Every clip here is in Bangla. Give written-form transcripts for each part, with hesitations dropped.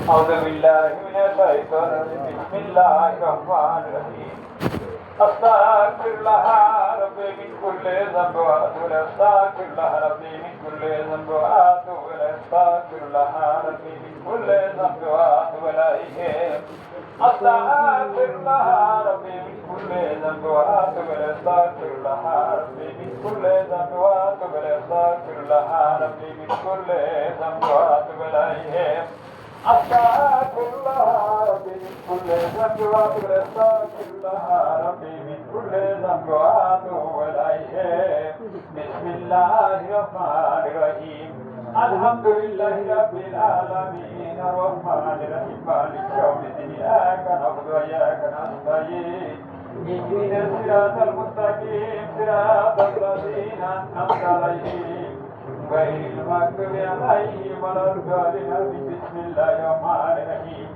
أعوذ بالله من الشيطان الرجيم بسم الله الرحمن الرحيم أستغفر الله ربي من كل ذنب وأتوب أستغفر الله ربي من كل ذنب وأتوب أستغفر الله ربي من كل ذنب وأتوب إليه أستغفر الله ربي من كل كل ذنب وأتوب إليه أستغفر الله ربي من كل ذنب وأتوب إليه أستغفر الله ربي من كل ذنب وأتوب إليه أستغفر الله ربي من كل ذنب وأتوب إليه أستغفر الله ربي من كل ذنب وأتوب إليه بسم الله الرحمن الرحيم الحمد لله رب العالمين الرحمن الرحيم مالك يوم الدين إياك نعبد وإياك نستعين اهدنا الصراط المستقيم صراط الذين أنعمت عليهم غير المغضوب عليهم ولا الضالين بسم الله الرحمن الرحيم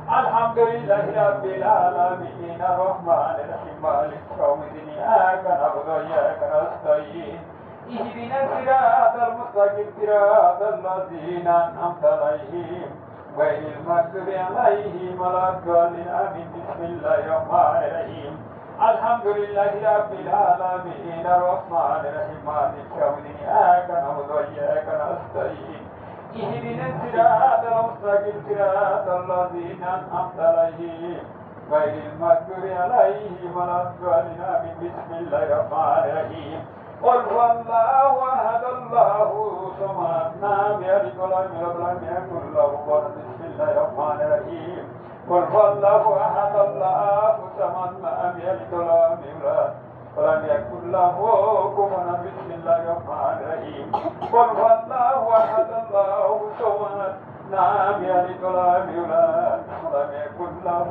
الحمد لله رب العالمين الرحمن الرحيم مالك يوم الدين إياك نعبد وإياك نستعين اهدنا الصراط المستقيم صراط الذين أنعمت عليهم غير المغضوب عليهم ولا الضالين آمين بسم الله الرحمن الرحيم الحمد لله رب العالمين الرحمن الرحيم مالك يوم الدين إياك نعبد وإياك نستعين اهدنا الصراط المستقيم صراط الذين أنعمت عليهم غير المغضوب عليهم ولا الضالين آمين بسم الله الرحمن الرحيم قل هو الله أحد الله الصمد لم يلد ولم يولد ولم يكن له كفوا بسم الله الرحمن الرحيم قل هو الله أحد الله الصمد لم يلد ولم يولد ولم يكن له كفوا بسم الله الرحمن الرحيم قل هو الله أحد الله الصمد لم يلد ولم يولد ولم يكن له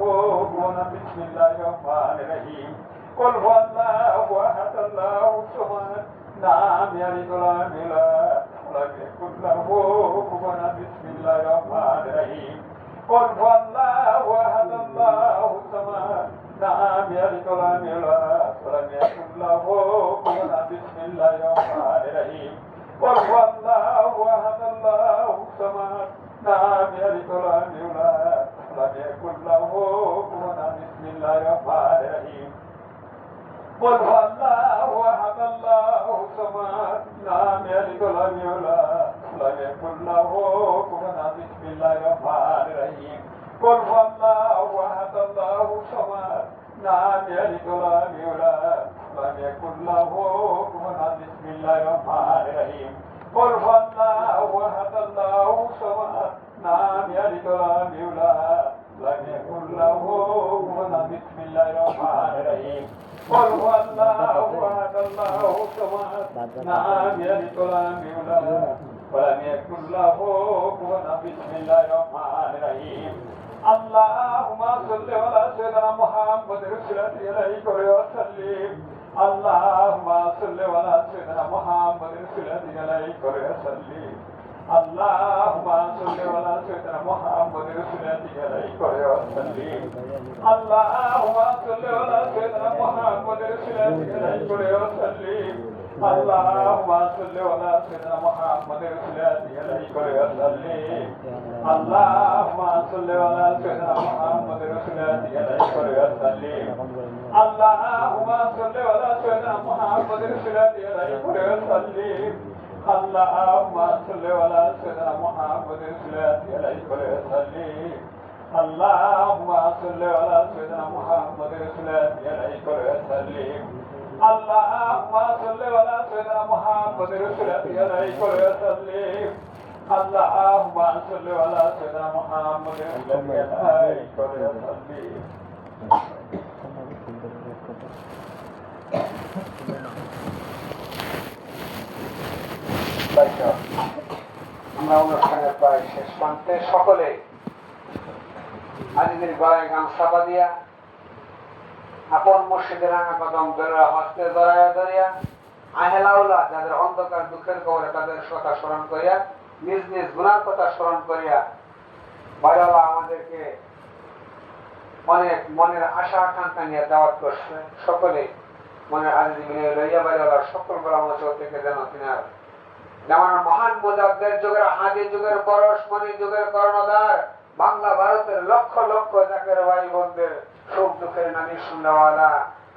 كفوا بسم الله الرحمن الرحيم قل هو الله أحد الله الصمد لم يلد ولم يولد ولم يكن له كفوا بسم الله الرحمن الرحيم قل هو الله أحد الله الصمد لم يلد ولم يولد ولم يكن له كفوا بسم الله الرحمن الرحيم قل هو الله أحد الله الصمد لم يلد ولم يولد ولم يكن له كفوا بسم الله الرحمن الرحيم قل هو الله أحد الله الصمد لم يلد ولم يولد ولم يكن له كفوا بسم الله الرحمن الرحيم قل هو الله أحد الله الصمد لم يلد ولم يولد ولم يكن له كفوا بسم الله الرحمن الرحيم قل هو الله أحد الله الصمد لم يلد ولم يولد ولم يكن له كفوا بسم الله الرحمن الرحيم قل هو الله أحد الله الصمد لم يلد ولم يولد ولم يكن له كفوا بسم الله الرحمن الرحيم اللهم صل على سيدنا محمد رسول الله وسلم اللهم صل على سيدنا محمد رسول الله وسلم اللهم صل على سيدنا محمد رسول الله وسلم اللهم صل على سيدنا محمد رسول الله وسلم اللهم صل على سيدنا محمد رسول الله وسلم اللهم صل على سيدنا محمد رسول الله وسلم اللهم صل على سيدنا محمد رسول الله وسلم اللهم صل على سيدنا محمد رسول الله وسلم اللهم صل على سيدنا محمد رسول الله وسلم اللهم صل على سيدنا محمد رسول الله وسلم اللهم صل على سيدنا محمد رسول الله وسلم আমরা অনুষ্ঠানের প্রায় শেষ প্রান্তে সকলে আজকের গলায় গামছা বাঁধিয়া আপন মুর্শিদের রাঙা কদম ধরে হস্তে ধরাইয়া ধরিয়া আহেলাউলা যাদের অন্ধকার দুঃখের কবরে তাদের কথা স্মরণ করিয়া নিজ নিজ গুনার কথা স্মরণ করিয়া বাড়ালা আমাদেরকে অনেক মনের আশা আকাঙ্ক্ষা নিয়ে দাওয়াত করছে। সকলে মনের আদি মিলে লইয়া বাড়ালার সকল পরামর্শ থেকে যেন তিনার যেমন মহান মুজাদ্দিদ যুগের হাদি যুগের পরশমণি যুগের কর্ণধার বাংলা ভারতের লক্ষ লক্ষ জাকের ভাই বোনদের সুখ দুঃখের নানি শুনলাওয়ালা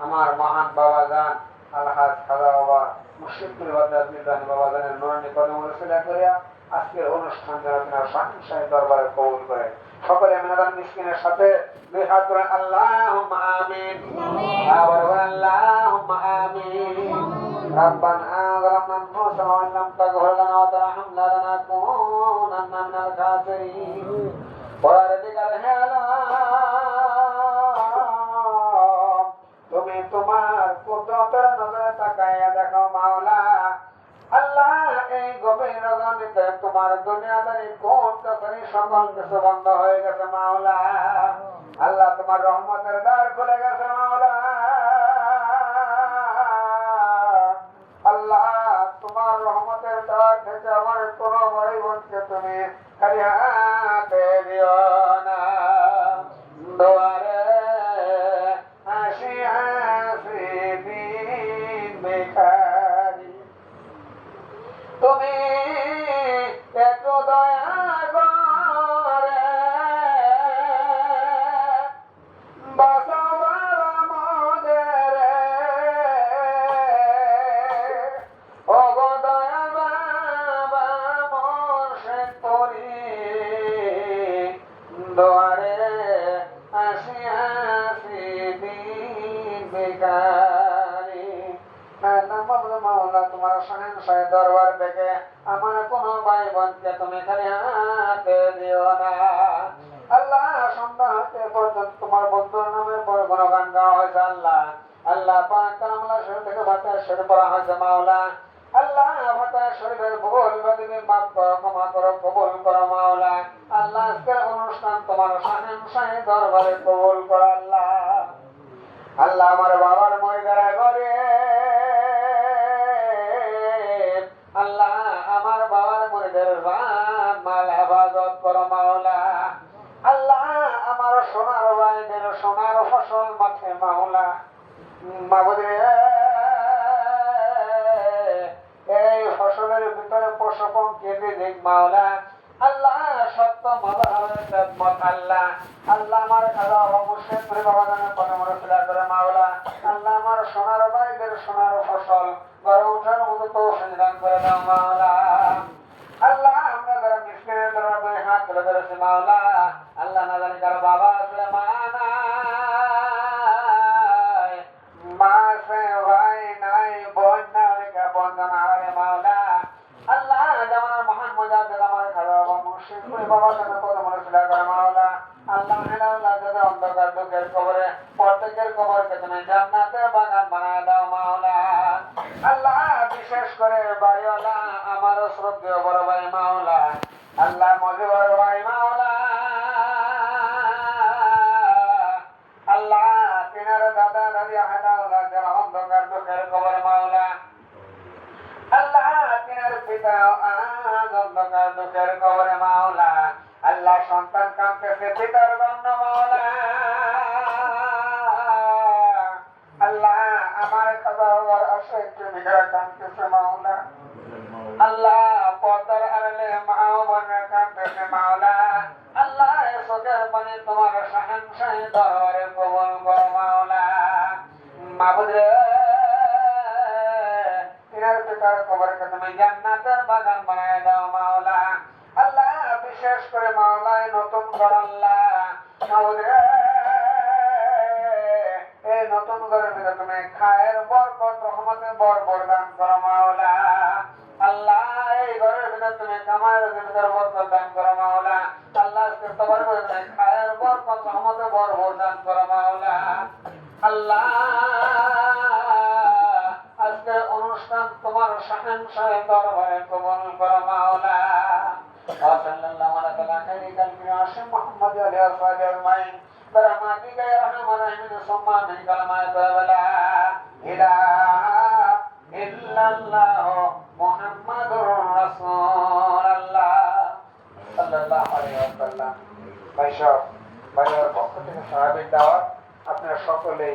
আমার মহান বাবা জান আলহাজ খাজা বাবা মুর্শিদপুর বাবা জানের নুরানি কদম রসিলা করিয়া আজকের অনুষ্ঠান যারা আপনার শাহের দরবারে কবুল করে। সকলে মিনাদান মিসকিনের সাথে দুই হাত ধরে আল্লাহুম্মা আমিন, আবার আল্লাহুম্মা আমিন। ربنا ظلمنا أنفسنا وإن لم تغفر لنا وترحمنا لنكونن من الخاسرين ولذلك তুমি তোমার কুদরতের নজরে তাকাইয়া দেখো মাওলা আল্লাহ, এই গভীর রজনীতে তোমার দুনিয়াদারি কোন কাছারি সকল কিছু বন্ধ হয়ে গেছে মাওলা। আল্লাহ তোমার রহমতের দ্বার খুলে গেছে মাওলা। আল্লাহ তোমার রহমতের দ্বার থেকে আমার কোনো ভাই বোনকে তুমি খালি হাতে দিও না। দুয়ারে হাসি হাসি দিন বেকারি, তুমি একটু দয়া করে বাঁচাও আমাদের, ও গো দয়াল বাবা মুর্শিদ পরি, দুয়ারে হাসি হাসি দিন বেকারি। মাওলা তোমার শাহের দরবার থেকে আমার কোন ভাই বোনকে তুমি খালি হাতে দিও না। আল্লাহ সন্ধ্যা হতে পর্যন্ত তোমার বন্ধুর নামে গুণগান গাওয়া হয়েছে আল্লাহ। আল্লাহ পাক কালামুল্লাহ শরীফ থেকে ফাতিহা শরীফ পড়া হয়েছে মাওলা। আল্লাহ ফাতিহা শরীফের ভুল বাতিল মাফ করো, ক্ষমা করো, কবুল করো মাওলা। আল্লাহ আজকের অনুষ্ঠান তোমার শাহের দরবারে কবুল করো আল্লাহ। আল্লাহ আমার বাবার ময়দারা করে আল্লাহ আমার বাবার মুরিদের জান মাল হেফাজত করো মাওলা। আল্লাহ আমার সোনার ভাইদের সোনার ফসল মাঠে মাওলা মাবুদে, এই ফসলের ভিতরে পশপন কেঁদে দেখ মাওলা। আল্লাহ সত্য মত আল্লাহ। আল্লাহ আমার খাজা অবশ্যই করে বাবা জানের পদে মরফিলা করে মাওলা। আল্লাহ আমার সোনার ভাইদের সোনার ফসল গড়ে ওঠার মতো তৌফিক দান করে দাও মাওলা। আল্লাহ আমরা যারা মিসকিনের দরবারে হাত তুলে ধরেছি মাওলা, আল্লাহ না জানি কারো বাবা আসলে মা নাই, মা আছে ভাই নাই, বোন না রেখা বন্ধনা রে মাওলা। আল্লাহ যেমন মহান মুজাদ্দিদ আমার খাজা বাবা মুর্শিদ করে বাবা জানের পদে মরফিলা করে মাওলা। আল্লাহ আল্লাহ যাদের অন্ধকার দুঃখের কবরে প্রত্যেকের কবরকে তুমি জান্নাতের বাগান বানায় দাও মাওলা। আল্লাহ বিশেষ করে বাড়িওয়ালা আমার শ্রদ্ধেয় বড় ভাই মাওলা, আল্লাহ মজিবর ভাই মাওলা। আল্লাহ তিনার দাদা দাদি আহলা যারা অন্ধকার দুঃখের কবরে মাওলা। আল্লাহ তিনার পিতা অন্ধকার দুঃখের কবরে মাওলা। আল্লাহ সন্তান কাঁদতেছে পিতার জন্য মাওলা। আল্লাহ আমার খাজা বাবার আশায় প্রেমিকরা কাঁদতেছে মাওলা। আল্লাহ পর্দার আড়ালে মা বোনরা কাঁদতেছে মাওলা। আল্লাহ চোখের পানি তোমার শাহের দরবারে কবুল করো মাওলা। মাবুদে তিনার পিতার কবরকে তুমি জান্নাতের বাগান বানায় দাও মাওলা। আল্লাহ বিশেষ করে মাওলায় নতুন ঘর আল্লাহ মাবুদে, এই নতুন ঘরের ভিতরে তুমি খায়ের বরকত রহমতের বরকত দান করো মাওলা। আল্লাহ এই ঘরের ভিতরে তুমি কামায়ের ভিতরে বরকত দান করো মাওলা। আল্লাহ আজকে তোমার ভিতরে খায়ের বরকত রহমতের বরকত দান করো মাওলা। আল্লাহ আজকের অনুষ্ঠান তোমার শাহের দরবারে কবুল করো মাওলা। সাল্লাল্লাহু আলাইহি ওয়া সাল্লাম মুহাম্মদ আলিহি ওয়া সাহবিহি আজমাইন برحمتك يا ارحم الراحمين ثم من كلمات لا اله الا الله محمد رسول الله صلى الله عليه وسلم। ভাইয়ের পক্ষ থেকে সাহাবীর দাওয়াত, আপনারা সকলেই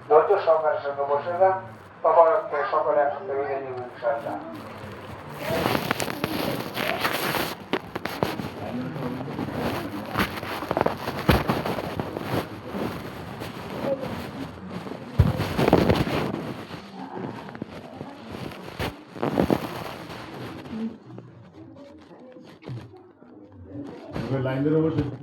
ধৈর্য সহকারে সঙ্গে বসে যান। তখন সকলে একসাথে বিদায় নিব ইনশাআল্লাহ। আইনের অবশ্যই